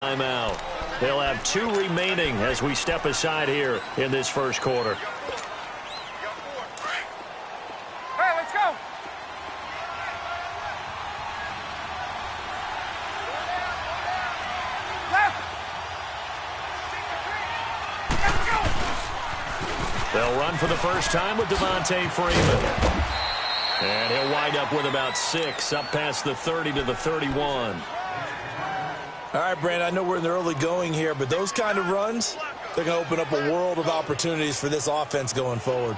Timeout. They'll have 2 remaining as we step aside here in this first quarter. Hey, let's go. Left. Let's go. They'll run for the first time with Devontae Freeman. And he'll wind up with about 6, up past the 30 to the 31. All right, Brandon, I know we're in the early going here, but those kind of runs, they're going to open up a world of opportunities for this offense going forward.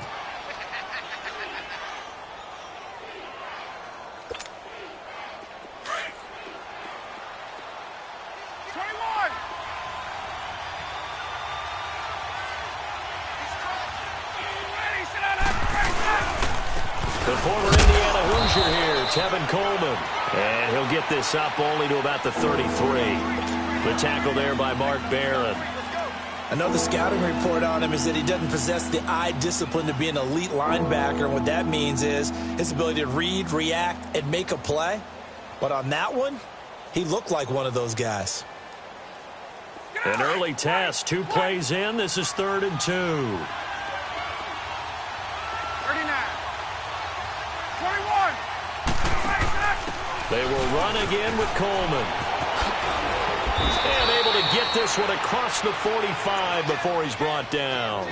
The former Indiana Hoosier here, Tevin Coleman. And he'll get this up only to about the 33. The tackle there by Mark Barron. I know the scouting report on him is that he doesn't possess the eye discipline to be an elite linebacker. And what that means is his ability to read, react, and make a play. But on that one, he looked like one of those guys. An early test, 2 plays in. This is 3rd and 2. They will run again with Coleman. And able to get this one across the 45 before he's brought down.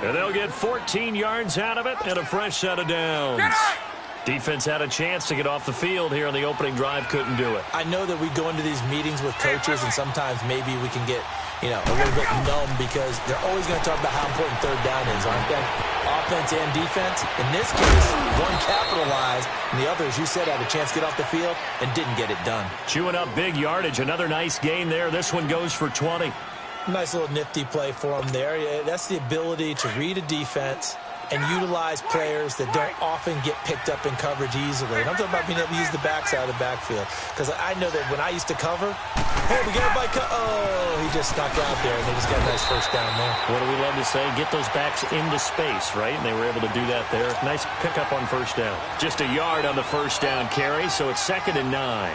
And they'll get 14 yards out of it and a fresh set of downs. Defense had a chance to get off the field here on the opening drive, couldn't do it. I know that we go into these meetings with coaches and sometimes maybe we can get, a little bit numb because they're always going to talk about how important 3rd down is, aren't they? Offense and defense. In this case, one capitalized, and the other, as you said, had a chance to get off the field and didn't get it done. Chewing up big yardage. Another nice gain there. This one goes for 20. Nice little nifty play for him there. Yeah, that's the ability to read a defense and utilize players that don't often get picked up in coverage easily. And I'm talking about being able to use the backside of the backfield. Because I know that when I used to cover, hey, we got a bike. Oh, he just snuck out there, and they just got a nice first down there. What do we love to say? Get those backs into space, right? And they were able to do that there. Nice pickup on first down. Just a yard on the first down carry, so it's 2nd and 9.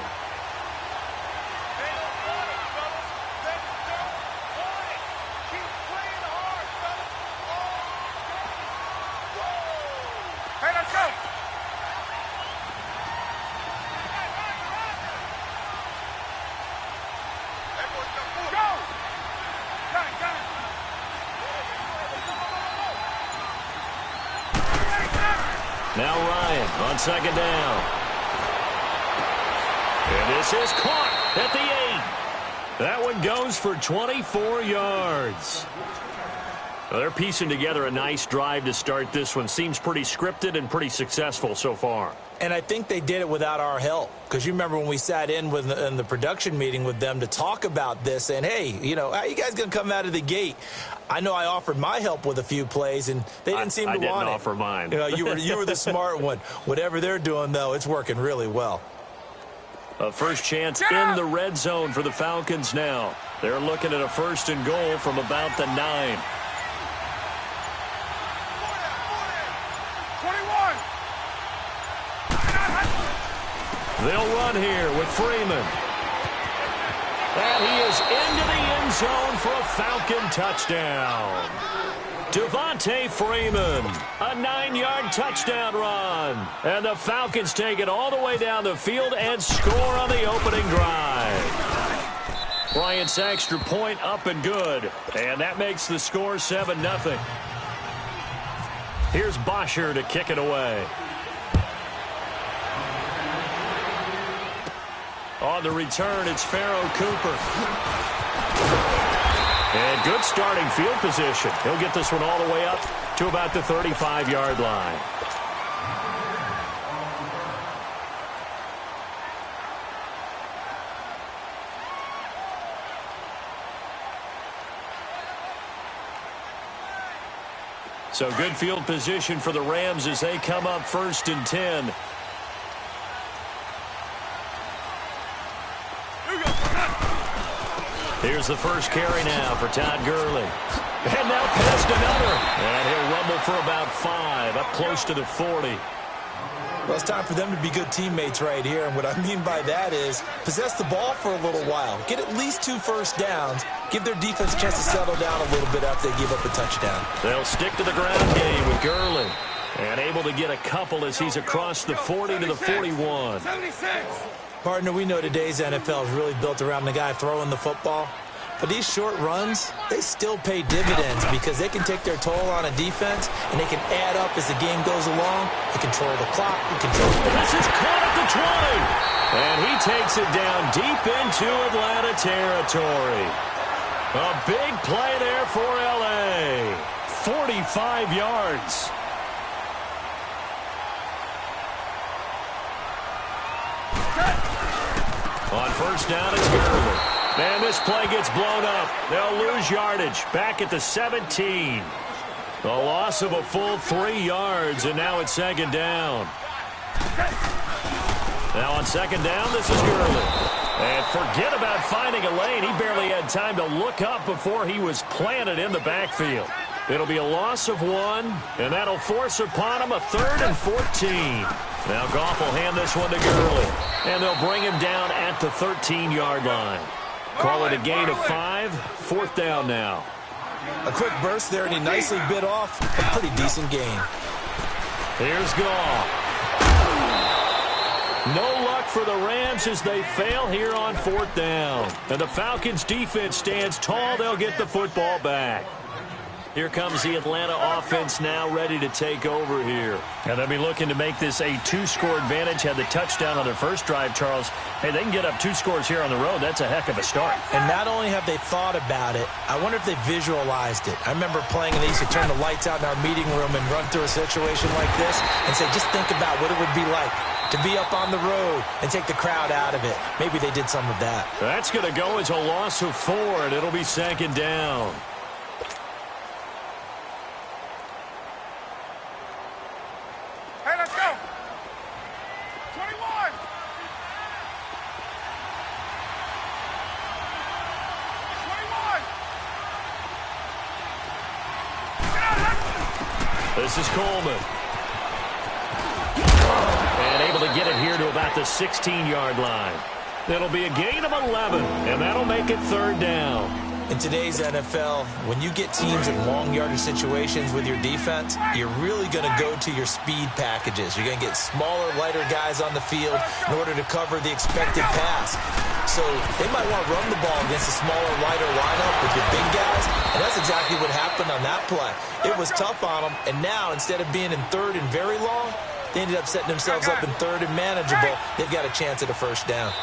Now Ryan on 2nd down. And this is caught at the 8. That one goes for 24 yards. Well, they're piecing together a nice drive to start this one. Seems pretty scripted and pretty successful so far. And I think they did it without our help. Because you remember when we sat in the production meeting with them to talk about this and, hey, how you guys going to come out of the gate? I know I offered my help with a few plays, and they didn't seem to want it. I didn't offer mine. You were the smart one. Whatever they're doing, though, it's working really well. A first chance in the red zone for the Falcons now. They're looking at a 1st and goal from about the 9. 21. They'll run here with Freeman. And he is into the end zone for a Falcon touchdown. Devontae Freeman, a 9-yard touchdown run. And the Falcons take it all the way down the field and score on the opening drive. Bryant's extra point up and good. And that makes the score 7-0. Here's Bosher to kick it away. On the return, it's Pharaoh Cooper. And good starting field position. He'll get this one all the way up to about the 35-yard line. So good field position for the Rams as they come up 1st and 10. Here's the first carry now for Todd Gurley. And now past another. And he'll rumble for about 5, up close to the 40. Well, it's time for them to be good teammates right here, and what I mean by that is possess the ball for a little while, get at least 2 first downs, give their defense a chance to settle down a little bit after they give up a touchdown. They'll stick to the ground game with Gurley, and able to get a couple as he's across the 40 to the 41. 76. Partner, we know today's NFL is really built around the guy throwing the football. But these short runs, they still pay dividends because they can take their toll on a defense, and they can add up as the game goes along. They control the clock. They control This is caught at the 20. And he takes it down deep into Atlanta territory. A big play there for L.A. 45 yards. On first down, it's Gurley. And this play gets blown up. They'll lose yardage. Back at the 17. A loss of a full 3 yards, and now it's second down. Now on second down, this is Gurley. And forget about finding a lane. He barely had time to look up before he was planted in the backfield. It'll be a loss of 1, and that'll force upon him a 3rd and 14. Now Goff will hand this one to Gurley, and they'll bring him down at the 13-yard line. Call it a gain of 5, 4th down now. a quick burst there, and he nicely bit off a pretty decent gain. Here's Goff. No luck for the Rams as they fail here on 4th down. And the Falcons' defense stands tall. They'll get the football back. Here comes the Atlanta offense now ready to take over here. And they'll be looking to make this a 2-score advantage. Had the touchdown on their first drive, Charles. Hey, they can get up 2 scores here on the road. That's a heck of a start. And not only have they thought about it, I wonder if they visualized it. I remember playing, and they used to turn the lights out in our meeting room and run through a situation like this and say, just think about what it would be like to be up on the road and take the crowd out of it. Maybe they did some of that. That's going to go as a loss of 4, and it'll be 2nd down. Hey, let's go. 21. This is Coleman. And able to get it here to about the 16-yard line. It'll be a gain of 11, and that'll make it 3rd down. In today's NFL, when you get teams in long yardage situations with your defense, you're really going to go to your speed packages. You're going to get smaller, lighter guys on the field in order to cover the expected pass. So they might want to run the ball against a smaller, lighter lineup with your big guys, and that's exactly what happened on that play. It was tough on them, and now instead of being in 3rd and very long, they ended up setting themselves up in 3rd and manageable. They've got a chance at a 1st down.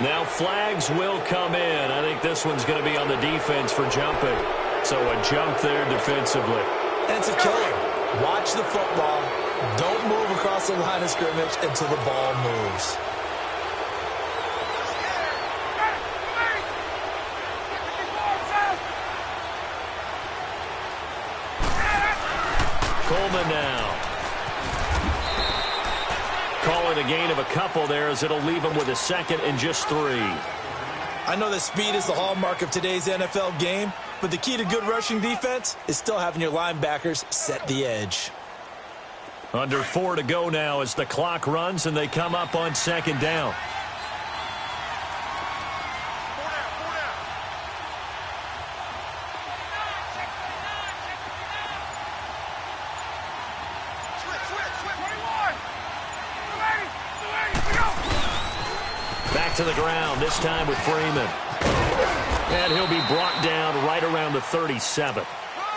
Now flags will come in. I think this one's going to be on the defense for jumping. So a jump there defensively. And it's a killer. Watch the football. Don't move across the line of scrimmage until the ball moves. Coleman now. Call it a gain of a couple there as it'll leave him with a 2nd and just 3. I know that speed is the hallmark of today's NFL game, but the key to good rushing defense is still having your linebackers set the edge. Under 4 to go now as the clock runs and they come up on 2nd down. Back to the ground, this time with Freeman. And he'll be brought down right around the 37.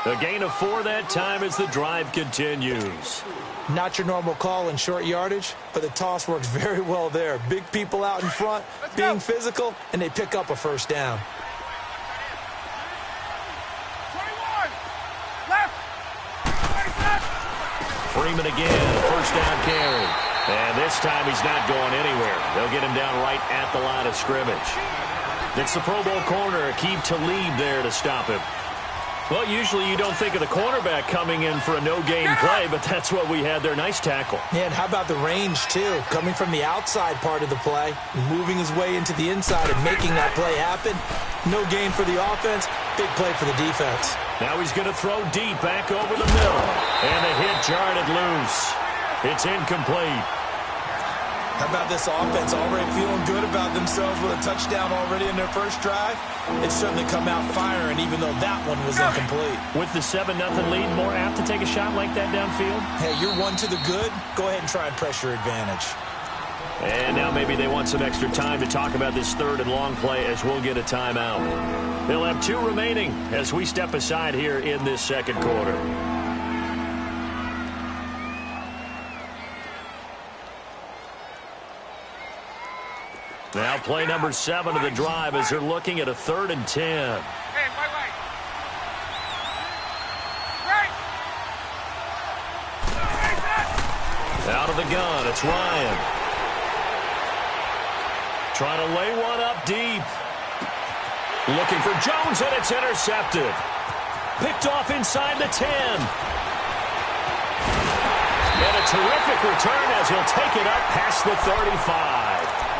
A gain of 4 that time as the drive continues. Not your normal call in short yardage, but the toss works very well there. Big people out in front, being physical, and they pick up a 1st down. 21. Left. 26. Freeman again, 1st down carry. And this time he's not going anywhere. They'll get him down right at the line of scrimmage. It's the Pro Bowl corner, Aqib Talib there to stop him. Well, usually you don't think of the cornerback coming in for a no-gain play, but that's what we had there. Nice tackle. Yeah, and how about the range, too? Coming from the outside part of the play, moving his way into the inside and making that play happen. No gain for the offense, big play for the defense. Now he's going to throw deep back over the middle. And the hit jarred it loose. It's incomplete. How about this offense? Already feeling good about themselves with a touchdown already in their first drive. It's certainly come out firing, even though that one was incomplete. With the 7-0 lead, more apt to take a shot like that downfield? Hey, you're one to the good. Go ahead and try and pressure advantage. And now maybe they want some extra time to talk about this third and long play as we'll get a timeout. They'll have 2 remaining as we step aside here in this second quarter. Now play number 7 of the drive as they're looking at a 3rd and 10. Hey, wait. Right. Out of the gun, it's Ryan. Trying to lay one up deep. Looking for Jones, and it's intercepted. Picked off inside the 10. And a terrific return as he'll take it up past the 35.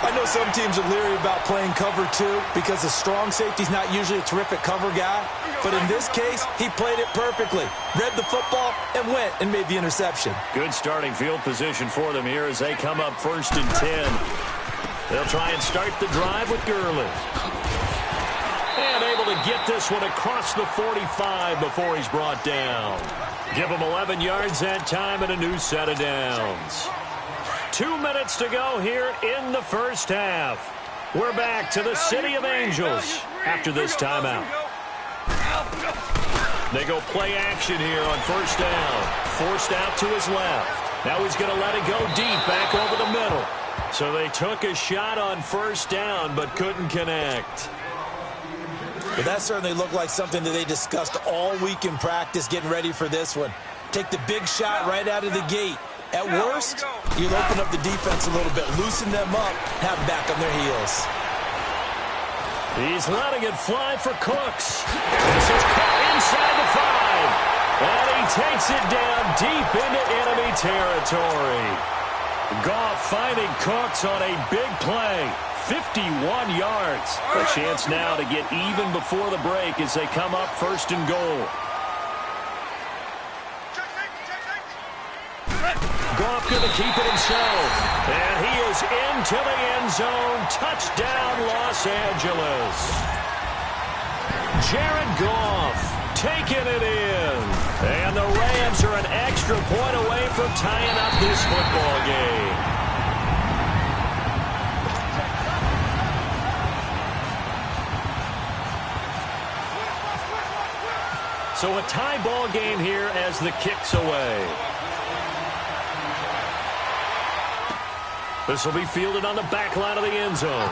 I know some teams are leery about playing cover 2 because the strong safety's not usually a terrific cover guy. But in this case, he played it perfectly. Read the football and went and made the interception. Good starting field position for them here as they come up 1st and 10. They'll try and start the drive with Gurley. And able to get this one across the 45 before he's brought down. Give him 11 yards that time and a new set of downs. 2 minutes to go here in the first half. We're back to the City of Angels after this timeout. They go play action here on 1st down. Forced out to his left. Now he's going to let it go deep back over the middle. So they took a shot on 1st down but couldn't connect. But that certainly looked like something that they discussed all week in practice getting ready for this one. Take the big shot right out of the gate. At worst, you'll open up the defense a little bit, loosen them up, have them back on their heels. He's letting it fly for Cooks. This is caught inside the 5. And he takes it down deep into enemy territory. Goff finding Cooks on a big play. 51 yards. A chance now to get even before the break as they come up 1st and goal. Goff going to keep it himself. And he is into the end zone. Touchdown, Los Angeles. Jared Goff taking it in. And the Rams are an extra point away from tying up this football game. So a tie ball game here as the kick's away. This will be fielded on the back line of the end zone.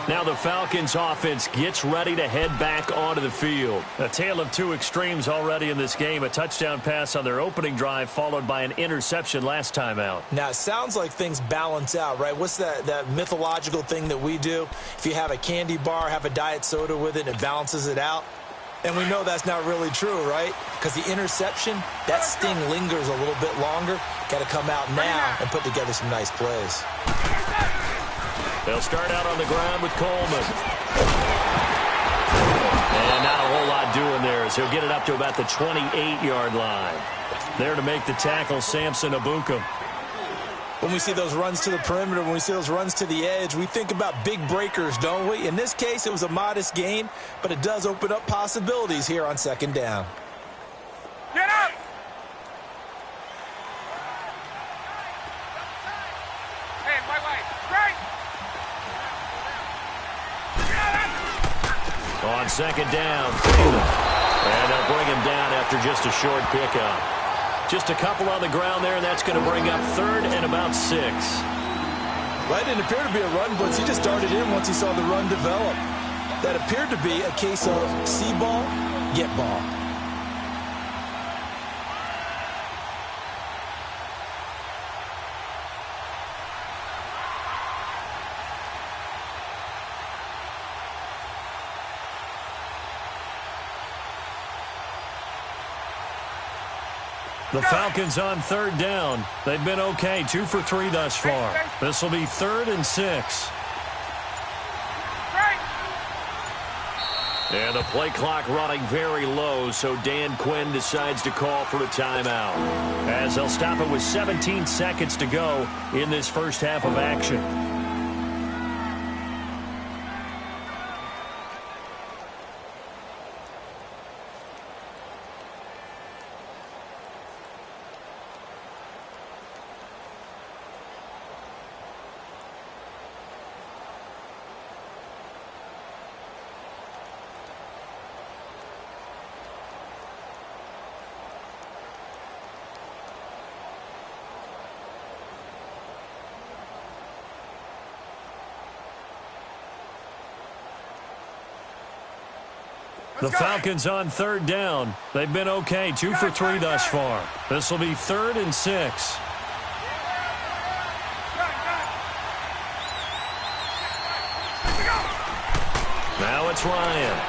Now the Falcons offense gets ready to head back onto the field. A tale of 2 extremes already in this game. A touchdown pass on their opening drive followed by an interception last time out. Now, it sounds like things balance out, right? What's that mythological thing that we do? If you have a candy bar, have a diet soda with it, it balances it out. And we know that's not really true, right? Because the interception, that sting lingers a little bit longer. Got to come out now and put together some nice plays. They'll start out on the ground with Coleman. And not a whole lot doing there as he'll get it up to about the 28-yard line. There to make the tackle, Samson Abuka. When we see those runs to the perimeter, when we see those runs to the edge, we think about big breakers, don't we? In this case, it was a modest gain, but it does open up possibilities here on 2nd down. Get up! Hey, right. On 2nd down, Freeman. And they'll bring him down after just a short pickup. Just a couple on the ground there, and that's going to bring up 3rd and about 6. Well, it didn't appear to be a run blitz. He just darted in once he saw the run develop. That appeared to be a case of see ball, get ball. The Falcons on 3rd down. They've been okay, 2 for 3 thus far. This will be 3rd and 6. And the play clock running very low, so Dan Quinn decides to call for a timeout, as they'll stop it with 17 seconds to go in this first half of action. The Falcons on third down. They've been okay, 2 for 3 thus far. This will be 3rd and 6. Now it's Ryan.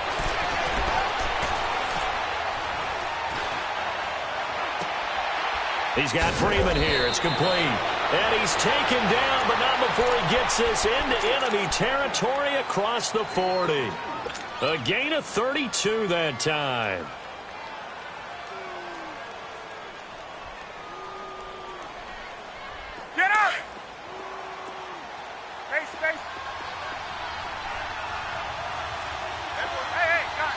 He's got Freeman here. It's complete. And he's taken down, but not before he gets this into enemy territory across the 40. A gain of 32 that time. Get up! Space. Hey, gun.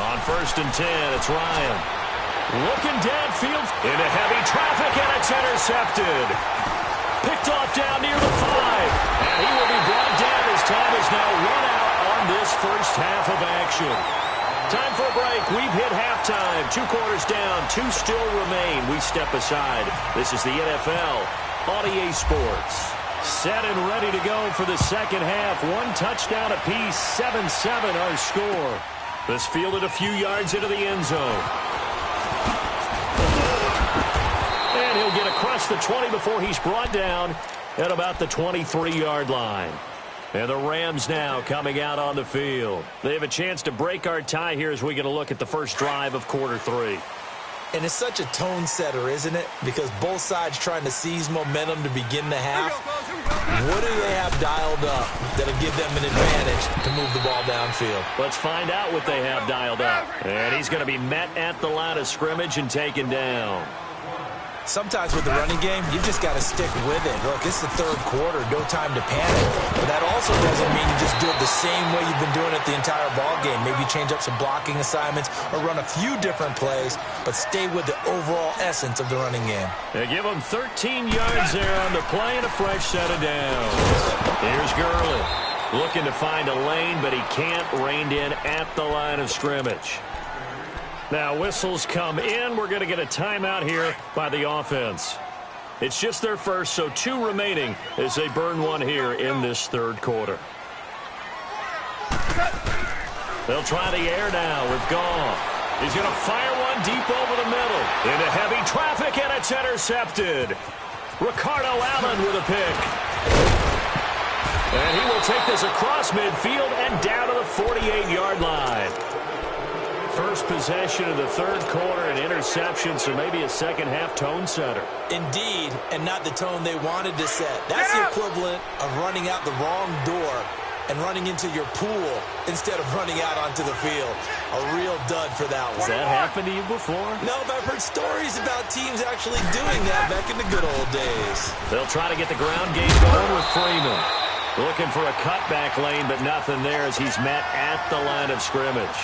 On 1st and 10, it's Ryan. Looking downfield into heavy traffic, and it's intercepted. Picked off down near the 5. And he will be brought down as time is now run out on this first half of action. Time for a break. We've hit halftime. 2 quarters down. 2 still remain. We step aside. This is the NFL on EA Sports. Set and ready to go for the second half. 1 touchdown apiece. 7-7 our score. This fielded a few yards into the end zone. And he'll get across the 20 before he's brought down at about the 23-yard line. And the Rams now coming out on the field. They have a chance to break our tie here as we get a look at the first drive of quarter 3. And it's such a tone setter, isn't it? Because both sides trying to seize momentum to begin the half. What do they have dialed up that'll give them an advantage to move the ball downfield? Let's find out what they have dialed up. And he's going to be met at the line of scrimmage and taken down. Sometimes with the running game, you just got to stick with it. Look, it's the 3rd quarter, no time to panic. But that also doesn't mean you just do it the same way you've been doing it the entire ball game. Maybe change up some blocking assignments or run a few different plays, but stay with the overall essence of the running game. They give him 13 yards there on the play and a fresh set of downs. Here's Gurley looking to find a lane, but he can't, reined in at the line of scrimmage. Now whistles come in. We're going to get a timeout here by the offense. It's just their first, so 2 remaining as they burn 1 here in this 3rd quarter. They'll try the air now with Goff. He's going to fire one deep over the middle. Into heavy traffic, and it's intercepted. Ricardo Allen with a pick. And he will take this across midfield and down to the 48-yard line. First possession of the 3rd quarter, an interception, so maybe a second-half tone setter. Indeed, and not the tone they wanted to set. That's the equivalent of running out the wrong door and running into your pool instead of running out onto the field. A real dud for that one. Has that happened to you before? No, but I've heard stories about teams actually doing that back in the good old days. They'll try to get the ground game going with Freeman. Looking for a cutback lane, but nothing there as he's met at the line of scrimmage.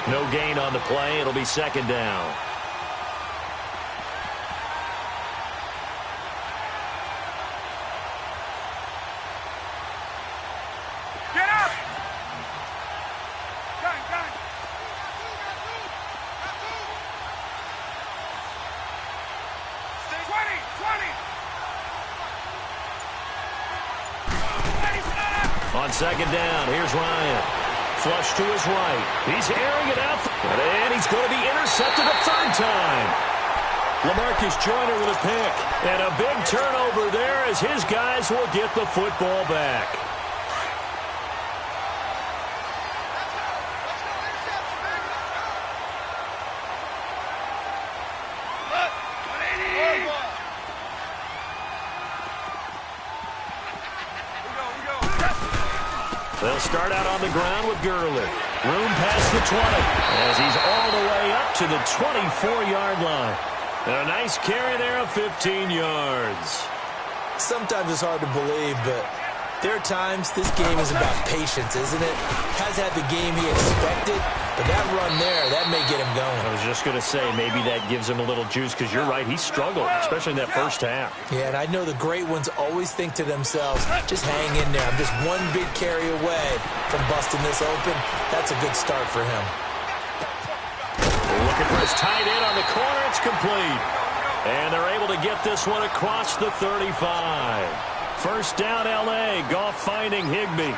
No gain on the play. It'll be 2nd down. Get up! Gun. 20. On 2nd down, here's Ryan. Flush to his right. He's airing it out. And he's going to be intercepted a 3rd time. LaMarcus Joyner with a pick. And a big turnover there as his guys will get the football back. They'll start out on the ground with Gurley. Room past the 20 as he's all the way up to the 24-yard line. And a nice carry there of 15 yards. Sometimes it's hard to believe, but there are times this game is about patience, isn't it? Has had the game he expected, but that run there, that may get him going. I was just going to say, maybe that gives him a little juice, because you're right, he struggled, especially in that first half. Yeah, and I know the great ones always think to themselves, just hang in there. I'm just one big carry away from busting this open. That's a good start for him. Looking for his tight end on the corner. It's complete. And they're able to get this one across the 35. First down, L.A. Goff finding Higbee.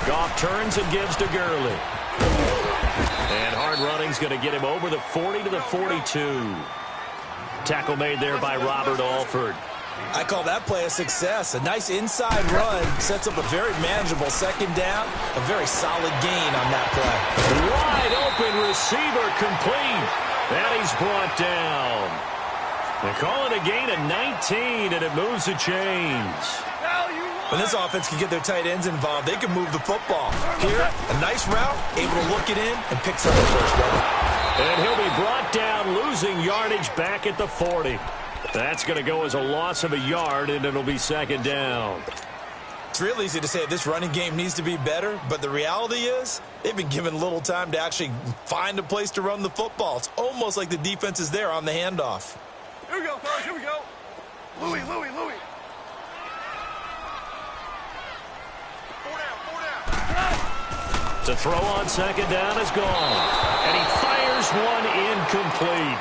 Goff turns and gives to Gurley. And hard running's going to get him over the 40 to the 42. Tackle made there by Robert Alford. I call that play a success. A nice inside run sets up a very manageable second down. A very solid gain on that play. Wide open receiver complete. And he's brought down. They call it a gain of 19, and it moves the chains. When this offense can get their tight ends involved, they can move the football. Here, a nice route, able to look it in and picks up the first down. And he'll be brought down, losing yardage back at the 40. That's going to go as a loss of a yard, and it'll be second down. It's real easy to say this running game needs to be better, but the reality is they've been given little time to actually find a place to run the football. It's almost like the defense is there on the handoff. Here we go, fellas. Here we go. Louis. Four down. To throw on second down is gone. And he fires one incomplete.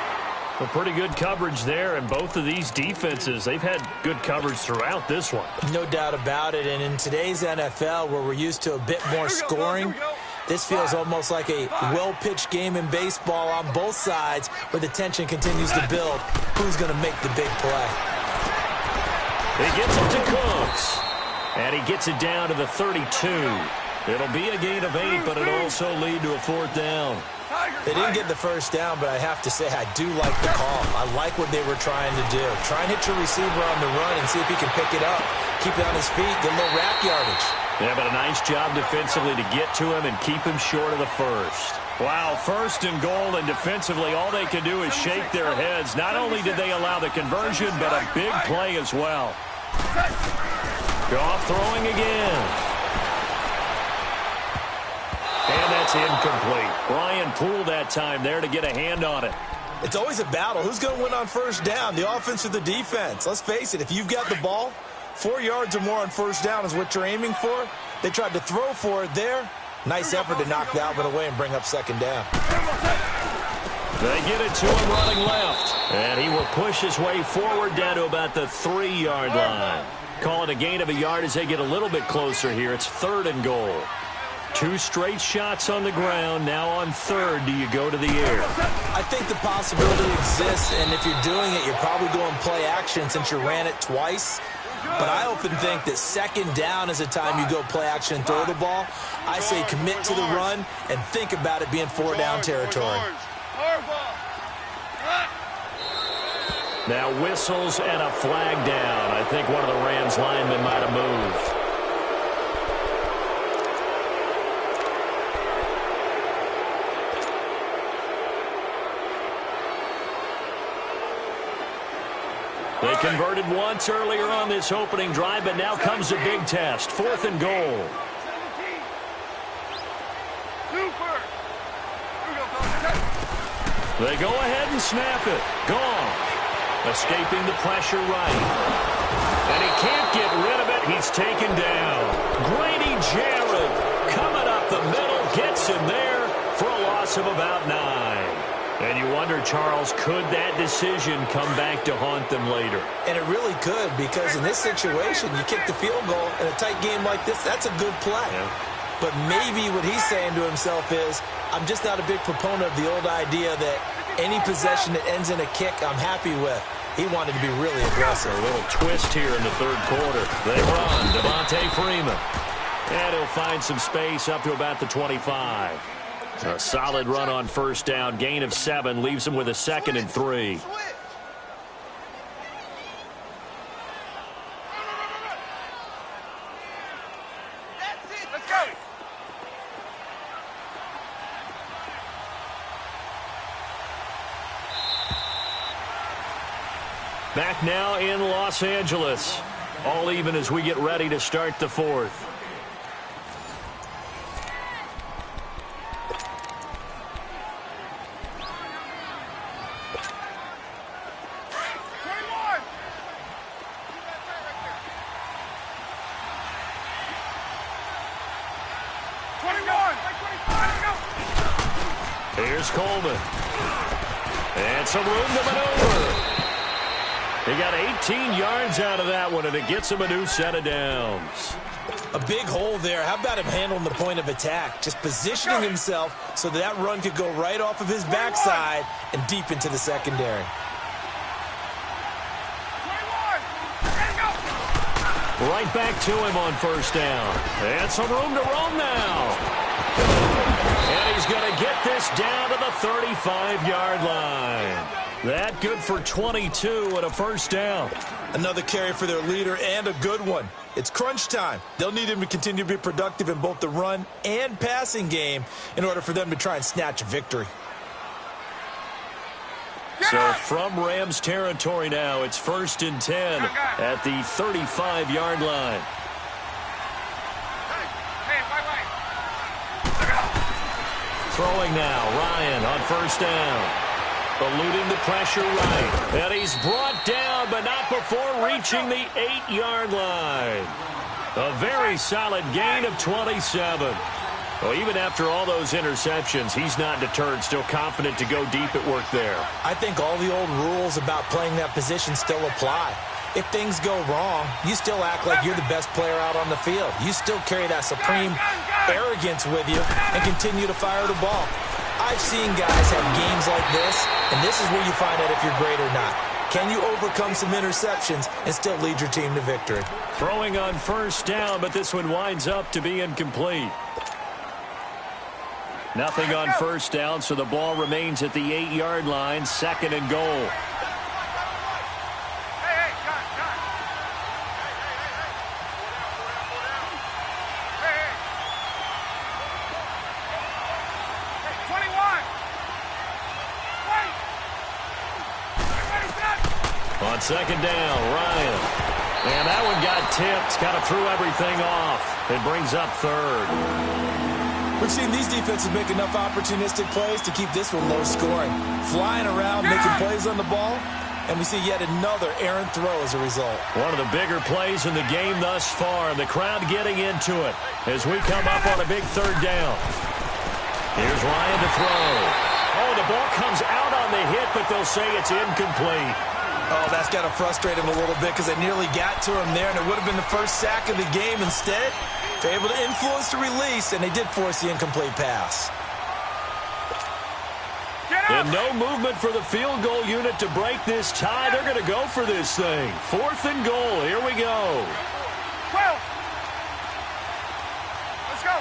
A pretty good coverage there, and both of these defenses, they've had good coverage throughout this one. No doubt about it, and in today's NFL, where we're used to a bit more scoring, this feels almost like a well-pitched game in baseball on both sides where the tension continues to build. Who's going to make the big play? He gets it to Cooks, and he gets it down to the 32. It'll be a gain of 8, but it'll also lead to a fourth down. They didn't get the first down, but I have to say I do like the call. I like what they were trying to do. Try and hit your receiver on the run and see if he can pick it up. Keep it on his feet, get a little rack yardage. Yeah, but a nice job defensively to get to him and keep him short of the first. Wow, first and goal, and defensively all they can do is shake their heads. Not only did they allow the conversion, but a big play as well. Goff throwing again. And that's incomplete. Brian Poole that time there to get a hand on it. It's always a battle. Who's going to win on first down, the offense or the defense? Let's face it, if you've got the ball, 4 yards or more on first down is what you're aiming for. They tried to throw for it there. Nice effort to knock that one away and bring up second down. They get it to him running left. And he will push his way forward down to about the 3-yard line. Call it a gain of a yard as they get a little bit closer here. It's third and goal. 2 straight shots on the ground. Now on third, do you go to the air? I think the possibility exists, and if you're doing it, you're probably going play action since you ran it twice. But I often think that second down is a time you go play action and throw the ball. I say commit to the run and think about it being 4-down territory. Now whistles and a flag down. I think one of the Rams linemen might have moved. They converted once earlier on this opening drive, but now comes a big test. 4th and goal. They go ahead and snap it. Gone. Escaping the pressure right. And he can't get rid of it. He's taken down. Grady Jarrett coming up the middle. Gets him there for a loss of about 9. And you wonder, Charles, could that decision come back to haunt them later? And it really could, because in this situation, you kick the field goal in a tight game like this, that's a good play. Yeah. But maybe what he's saying to himself is, I'm just not a big proponent of the old idea that any possession that ends in a kick I'm happy with. He wanted to be really aggressive. A little twist here in the third quarter. They run. Devontae Freeman. And he'll find some space up to about the 25. A solid run on first down. Gain of 7 leaves him with a 2nd and 3. Back now in Los Angeles. All even as we get ready to start the fourth. Here's Coleman. And some room to maneuver. He got 18 yards out of that one, and it gets him a new set of downs. A big hole there. How about him handling the point of attack? Just positioning himself so that run could go right off of his backside and deep into the secondary. Right back to him on first down. And some room to roam now. And he's going to get this down to the 35-yard line. That good for 22 and a first down. Another carry for their leader and a good one. It's crunch time. They'll need him to continue to be productive in both the run and passing game in order for them to try and snatch a victory. So from Rams territory now, it's 1st and 10 at the 35-yard line. Throwing now, Ryan on first down. Eluding the pressure right. And he's brought down, but not before reaching the 8-yard line. A very solid gain of 27. Well, even after all those interceptions, he's not deterred, still confident to go deep at work there. I think all the old rules about playing that position still apply. If things go wrong, you still act like you're the best player out on the field. You still carry that supreme arrogance with you and continue to fire the ball. I've seen guys have games like this, and this is where you find out if you're great or not. Can you overcome some interceptions and still lead your team to victory? Throwing on first down, but this one winds up to be incomplete. Nothing on first down, so the ball remains at the 8-yard line, 2nd and goal. On 2nd down, Ryan. And that one got tipped, kind of threw everything off. It brings up 3rd. We've seen these defenses make enough opportunistic plays to keep this one low scoring. Flying around, making plays on the ball, and we see yet another errant throw as a result. One of the bigger plays in the game thus far, and the crowd getting into it as we come up on a big 3rd down. Here's Ryan to throw. Oh, the ball comes out on the hit, but they'll say it's incomplete. Oh, that's got to frustrate him a little bit because they nearly got to him there, and it would have been the first sack of the game. Instead, they're able to influence the release, and they did force the incomplete pass. And no movement for the field goal unit to break this tie. They're going to go for this thing. 4th and goal. Here we go. 12. Let's go.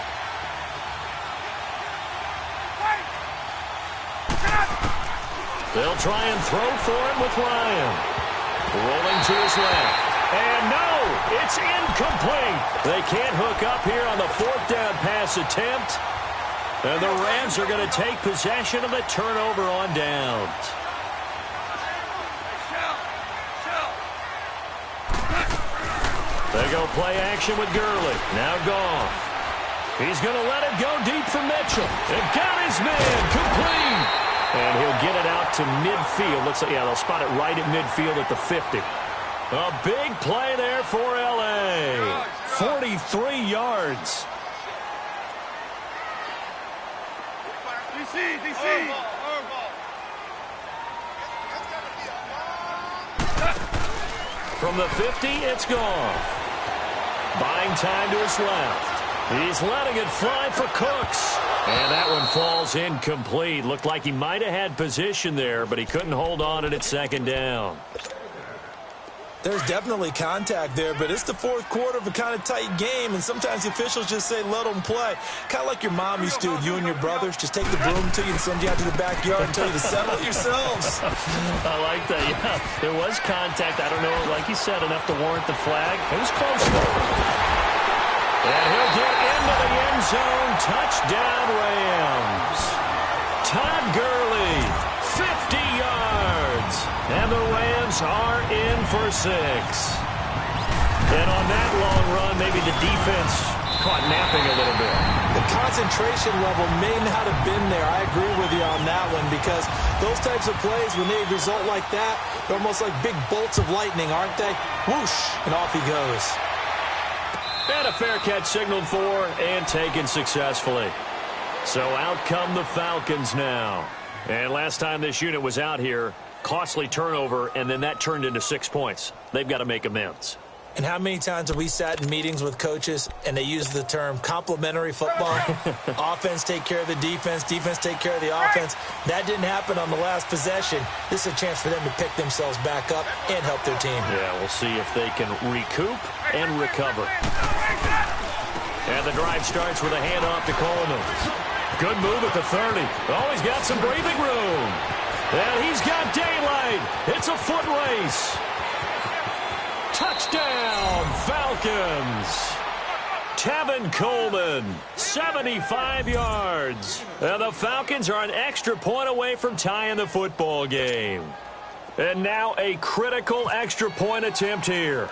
They'll try and throw for him with Ryan. Rolling to his left. And no, it's incomplete. They can't hook up here on the 4th down pass attempt. And the Rams are going to take possession of the turnover on downs. They go play action with Gurley. Now Goff. He's going to let it go deep for Mitchell. And got his man complete. And he'll get it out to midfield. Looks like, yeah, they'll spot it right at midfield at the 50. A big play there for L.A. 43 yards. DC. From the 50, it's Goff. Buying time to his left. He's letting it fly for Cooks. And that one falls incomplete. Looked like he might have had position there, but he couldn't hold on at 2nd down. There's definitely contact there, but it's the 4th quarter of a kind of tight game, and sometimes the officials just say, let them play. Kind of like your mom used to with you and your brothers. Just take the broom to you and send you out to the backyard and tell you to settle it yourselves. I like that, yeah. There was contact. I don't know, like you said, enough to warrant the flag. It was close, though. And he'll get into the end zone. Touchdown, Rams. Todd Gurley, 50 yards. And the Rams Falcons are in for 6. And on that long run, maybe the defense caught napping a little bit. The concentration level may not have been there. I agree with you on that one, because those types of plays, when they result like that, they're almost like big bolts of lightning, aren't they? Whoosh, and off he goes. And a fair catch signaled for and taken successfully. So out come the Falcons now. And last time this unit was out here, costly turnover, and then that turned into 6 points. They've got to make amends. And how many times have we sat in meetings with coaches and they use the term complementary football? Offense take care of the defense, defense take care of the offense. That didn't happen on the last possession. This is a chance for them to pick themselves back up and help their team. Yeah, we'll see if they can recoup and recover. And the drive starts with a handoff to Coleman. Good move at the 30. Oh, he's got some breathing room. And he's got daylight. It's a foot race. Touchdown, Falcons. Tevin Coleman, 75 yards. And the Falcons are an extra point away from tying the football game. And now a critical extra point attempt here.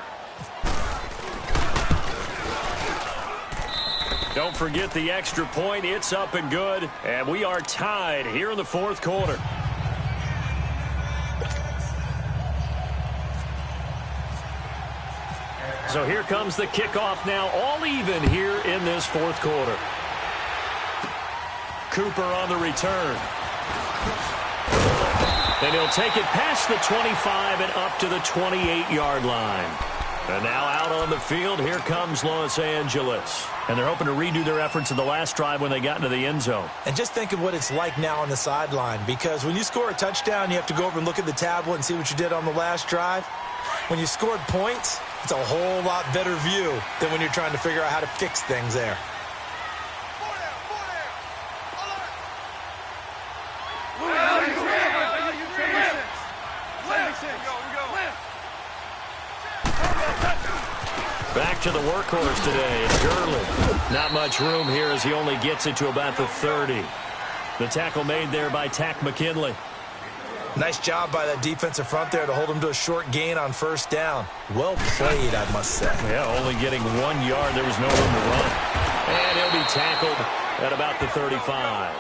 Don't forget the extra point. It's up and good. And we are tied here in the fourth quarter. So here comes the kickoff now, all even here in this fourth quarter. Cooper on the return. And he'll take it past the 25 and up to the 28-yard line. And now out on the field, here comes Los Angeles. And they're hoping to redo their efforts in the last drive when they got into the end zone. And just think of what it's like now on the sideline, because when you score a touchdown, you have to go over and look at the tablet and see what you did on the last drive. When you scored points, it's a whole lot better view than when you're trying to figure out how to fix things there. Back to the workhorse today, it's Gurley. Not much room here as he only gets it to about the 30. The tackle made there by Tack McKinley. Nice job by that defensive front there to hold him to a short gain on first down. Well played, I must say. Yeah, only getting 1 yard. There was no room to run. And he'll be tackled at about the 35.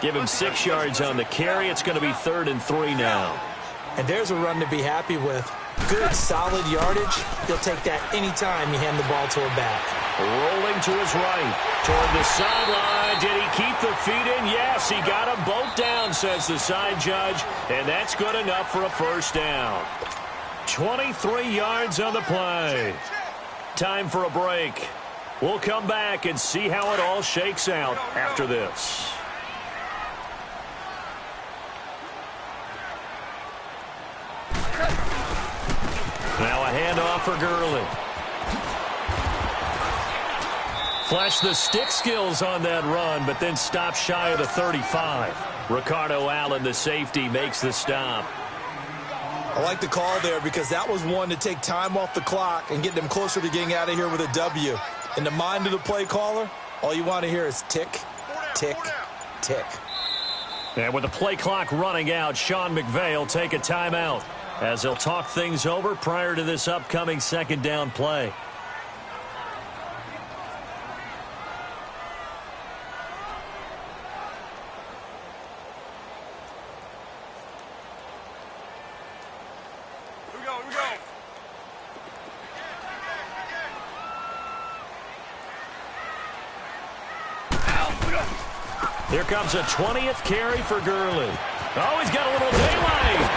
Give him 6 yards on the carry. It's going to be 3rd and 3 now. And there's a run to be happy with. Good, solid yardage. He'll take that anytime you hand the ball to a back. Rolling to his right. Toward the sideline. Did he keep the feet in? Yes, he got them both down, says the side judge. And that's good enough for a first down. 23 yards on the play. Time for a break. We'll come back and see how it all shakes out after this. Now a handoff for Gurley. Flashed the stick skills on that run, but then stopped shy of the 35. Ricardo Allen, the safety, makes the stop. I like the call there because that was one to take time off the clock and get them closer to getting out of here with a W. In the mind of the play caller, all you want to hear is tick, tick, tick. And with the play clock running out, Sean McVay will take a timeout as they'll talk things over prior to this upcoming second down play. Here comes a 20th carry for Gurley. Oh, he's got a little daylight.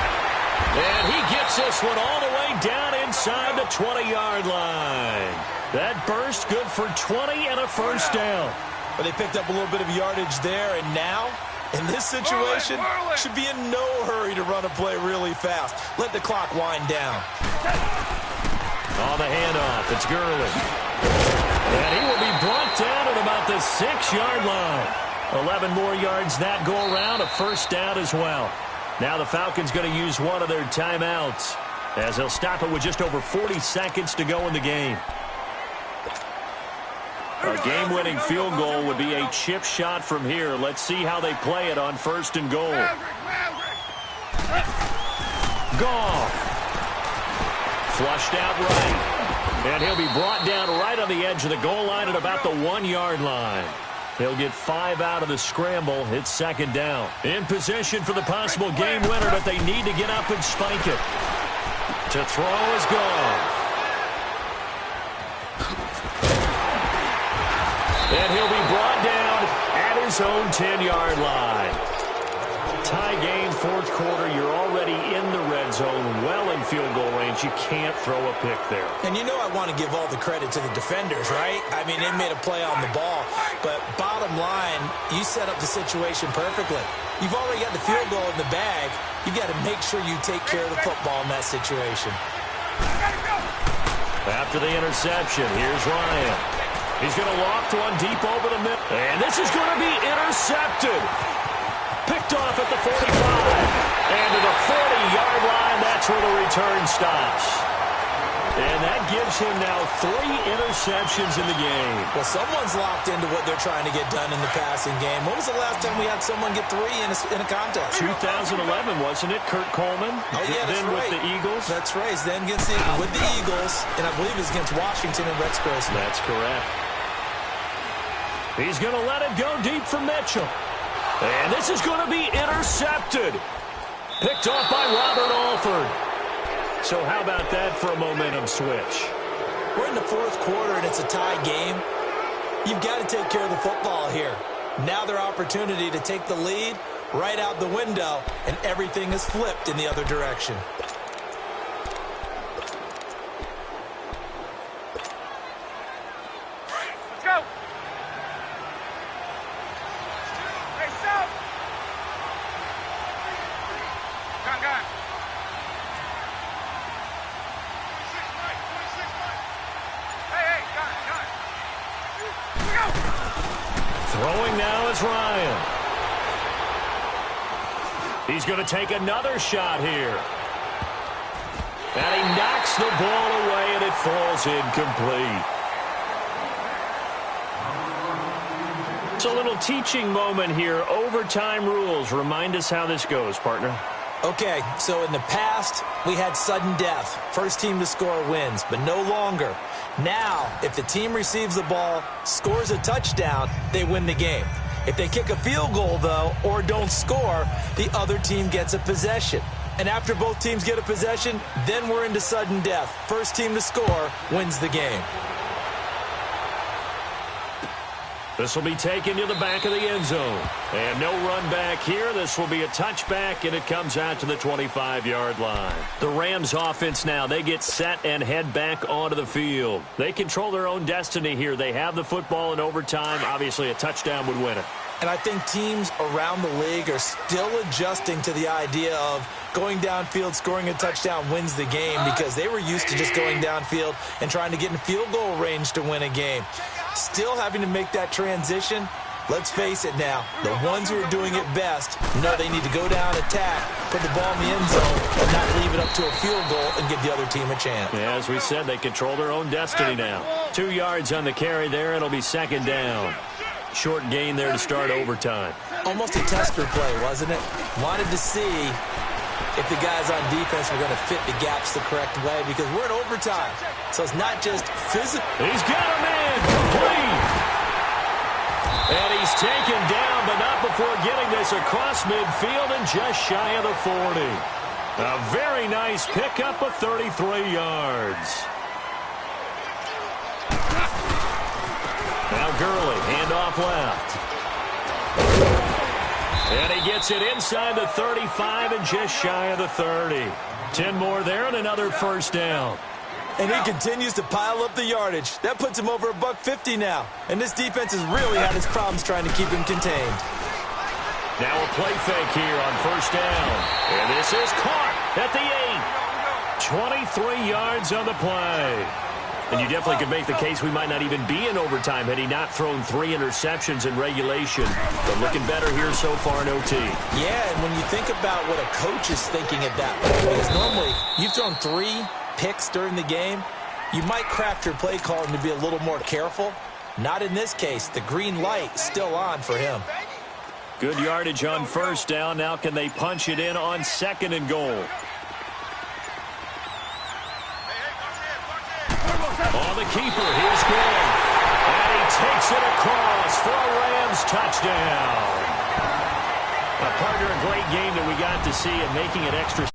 And he gets this one all the way down inside the 20-yard line. That burst good for 20 and a first down. But they picked up a little bit of yardage there, and now, in this situation, should be in no hurry to run a play really fast. Let the clock wind down. On the handoff, it's Gurley. And he will be brought down at about the 6-yard line. 11 more yards that go around, a first down as well. Now the Falcons going to use one of their timeouts as they'll stop it with just over 40 seconds to go in the game. A game-winning field goal would be a chip shot from here. Let's see how they play it on 1st and goal. Gone. Flushed out right. And he'll be brought down right on the edge of the goal line at about the 1-yard line. He'll get 5 out of the scramble. It's second down. In position for the possible game winner, but they need to get up and spike it. To throw is Goff. And he'll be brought down at his own 10-yard line. Tie game, fourth quarter. You're already in the red zone, well in field goal range. You can't throw a pick there. And you know I want to give all the credit to the defenders, right? I mean, they made a play on the ball. But bottom line, you set up the situation perfectly. You've already got the field goal in the bag. You've got to make sure you take care of the football in that situation. After the interception, here's Ryan. He's going to loft one deep over the middle. And this is going to be intercepted. Picked off at the 45. And to the 40-yard line, that's where the return stops. And that gives him now 3 interceptions in the game. Well, someone's locked into what they're trying to get done in the passing game. When was the last time we had someone get 3 in a contest? 2011, wasn't it? Kurt Coleman? Oh, yeah, that's then right. with the Eagles? That's right. Then against with the Eagles, and I believe it's against Washington and Rex Grossman. That's correct. He's going to let it go deep for Mitchell. And this is going to be intercepted. Picked off by Robert Alford. So how about that for a momentum switch? We're in the fourth quarter, and it's a tie game. You've got to take care of the football here. Now their opportunity to take the lead right out the window, and everything is flipped in the other direction. Let's go. Hey, stop. Gun. 26 Mike. Hey, gun. Here we go. Throwing now is Ryan. He's going to take another shot here. And he knocks the ball away, and it falls incomplete. It's a little teaching moment here. Overtime rules. Remind us how this goes, partner. Okay, so in the past, we had sudden death. First team to score wins, but no longer. Now, if the team receives the ball, scores a touchdown, they win the game. If they kick a field goal, though, or don't score, the other team gets a possession. And after both teams get a possession, then we're into sudden death. First team to score wins the game. This will be taken to the back of the end zone. And no run back here. This will be a touchback, and it comes out to the 25-yard line. The Rams offense now, they get set and head back onto the field. They control their own destiny here. They have the football in overtime. Obviously, a touchdown would win it. And I think teams around the league are still adjusting to the idea of going downfield, scoring a touchdown wins the game, because they were used to just going downfield and trying to get in field goal range to win a game. Still having to make that transition. Let's face it now, the ones who are doing it best know they need to go down, attack, put the ball in the end zone, and not leave it up to a field goal and give the other team a chance. Yeah, as we said, they control their own destiny now. 2 yards on the carry there. It'll be second down. Short gain there to start overtime. Almost a tester play, wasn't it? Wanted to see if the guys on defense were going to fit the gaps the correct way, because we're in overtime. So it's not just physical. He's got a man complete. And he's taken down, but not before getting this across midfield and just shy of the 40. A very nice pickup of 33 yards. Now Gurley, handoff left. And he gets it inside the 35 and just shy of the 30. 10 more there and another first down. And he continues to pile up the yardage. That puts him over $150 now. And this defense has really had its problems trying to keep him contained. Now a play fake here on first down. And this is caught at the 8. 23 yards on the play. And you definitely could make the case we might not even be in overtime had he not thrown 3 interceptions in regulation. But looking better here so far in OT. Yeah, and when you think about what a coach is thinking at that point, because normally you've thrown 3 picks during the game, you might craft your play calling to be a little more careful. Not in this case. The green light still on for him. Good yardage on first down. Now can they punch it in on second and goal? the keeper. Here's Glenn. And he takes it across for a Rams touchdown. Partner, a great game that we got to see and making it extra